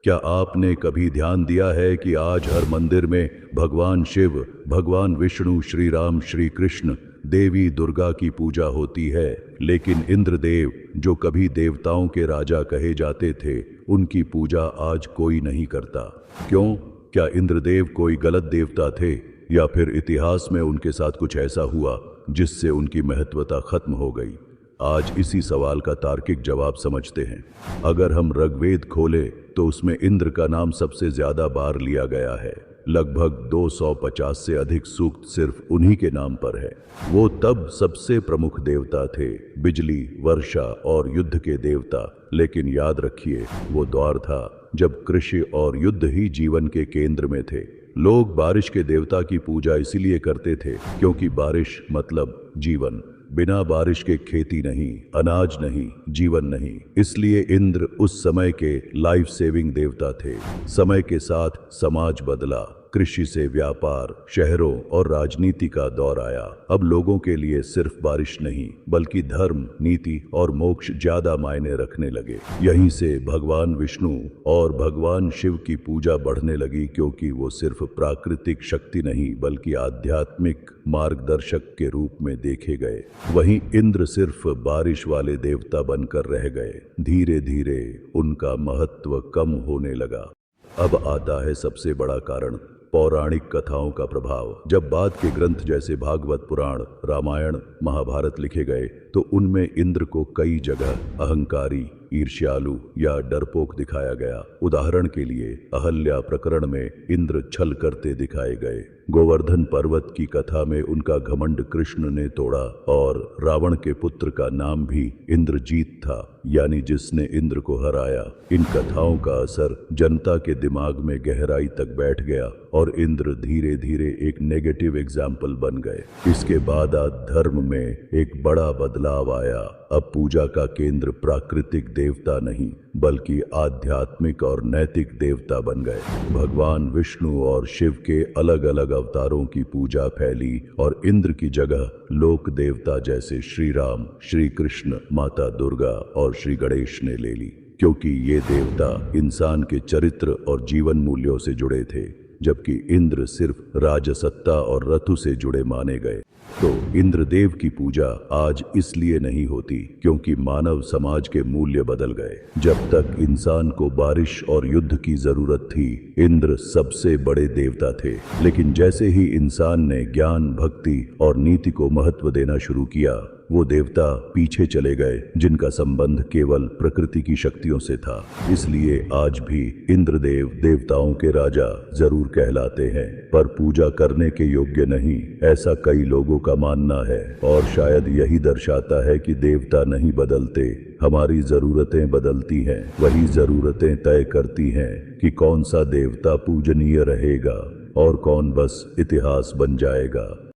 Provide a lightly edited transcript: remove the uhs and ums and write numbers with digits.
क्या आपने कभी ध्यान दिया है कि आज हर मंदिर में भगवान शिव, भगवान विष्णु, श्री राम, श्री कृष्ण, देवी दुर्गा की पूजा होती है, लेकिन इंद्रदेव, जो कभी देवताओं के राजा कहे जाते थे, उनकी पूजा आज कोई नहीं करता। क्यों? क्या इंद्रदेव कोई गलत देवता थे, या फिर इतिहास में उनके साथ कुछ ऐसा हुआ जिससे उनकी महत्वता खत्म हो गई? आज इसी सवाल का तार्किक जवाब समझते हैं। अगर हम ऋग्वेद खोलें तो उसमें इंद्र का नाम सबसे ज्यादा बार लिया गया है। लगभग 250 से अधिक सूक्त सिर्फ उन्हीं के नाम पर है। वो तब सबसे प्रमुख देवता थे, बिजली, वर्षा और युद्ध के देवता। लेकिन याद रखिए, वो दौर था जब कृषि और युद्ध ही जीवन के केंद्र में थे। लोग बारिश के देवता की पूजा इसीलिए करते थे क्योंकि बारिश मतलब जीवन। बिना बारिश के खेती नहीं, अनाज नहीं, जीवन नहीं। इसलिए इंद्र उस समय के लाइफ सेविंग देवता थे। समय के साथ समाज बदला, कृषि से व्यापार, शहरों और राजनीति का दौर आया। अब लोगों के लिए सिर्फ बारिश नहीं, बल्कि धर्म, नीति और मोक्ष ज्यादा मायने रखने लगे। यहीं से भगवान विष्णु और भगवान शिव की पूजा बढ़ने लगी, क्योंकि वो सिर्फ प्राकृतिक शक्ति नहीं बल्कि आध्यात्मिक मार्गदर्शक के रूप में देखे गए। वहीं इंद्र सिर्फ बारिश वाले देवता बनकर रह गए। धीरे धीरे उनका महत्व कम होने लगा। अब आता है सबसे बड़ा कारण, पौराणिक कथाओं का प्रभाव। जब बाद के ग्रंथ जैसे भागवत पुराण, रामायण, महाभारत लिखे गए तो उनमें इंद्र को कई जगह अहंकारी, ईर्ष्यालु या डरपोक दिखाया गया। उदाहरण के लिए अहल्या प्रकरण में इंद्र छल करते दिखाए गए। गोवर्धन पर्वत की कथा में उनका घमंड कृष्ण ने तोड़ा, और रावण के पुत्र का नाम भी इंद्रजीत था, यानी जिसने इंद्र को हराया। इन कथाओं का असर जनता के दिमाग में गहराई तक बैठ गया और इंद्र धीरे धीरे एक नेगेटिव एग्जाम्पल बन गए। इसके बाद धर्म में एक बड़ा बदलाव आया। अब पूजा का केंद्र प्राकृतिक देवता नहीं बल्कि आध्यात्मिक और नैतिक देवता बन गए। भगवान विष्णु और शिव के अलग अलग अवतारों की पूजा फैली और इंद्र की जगह लोक देवता जैसे श्री राम, श्री कृष्ण, माता दुर्गा और श्री गणेश ने ले ली, क्योंकि ये देवता इंसान के चरित्र और जीवन मूल्यों से जुड़े थे, जबकि इंद्र सिर्फ राजसत्ता और रथु से जुड़े माने गए। तो इंद्रदेव की पूजा आज इसलिए नहीं होती क्योंकि मानव समाज के मूल्य बदल गए। जब तक इंसान को बारिश और युद्ध की जरूरत थी, इंद्र सबसे बड़े देवता थे। लेकिन जैसे ही इंसान ने ज्ञान, भक्ति और नीति को महत्व देना शुरू किया, वो देवता पीछे चले गए जिनका संबंध केवल प्रकृति की शक्तियों से था। इसलिए आज भी इंद्रदेव देवताओं के राजा जरूर कहलाते हैं, पर पूजा करने के योग्य नहीं, ऐसा कई लोगों का मानना है। और शायद यही दर्शाता है कि देवता नहीं बदलते, हमारी जरूरतें बदलती हैं। वही जरूरतें तय करती हैं कि कौन सा देवता पूजनीय रहेगा और कौन बस इतिहास बन जाएगा।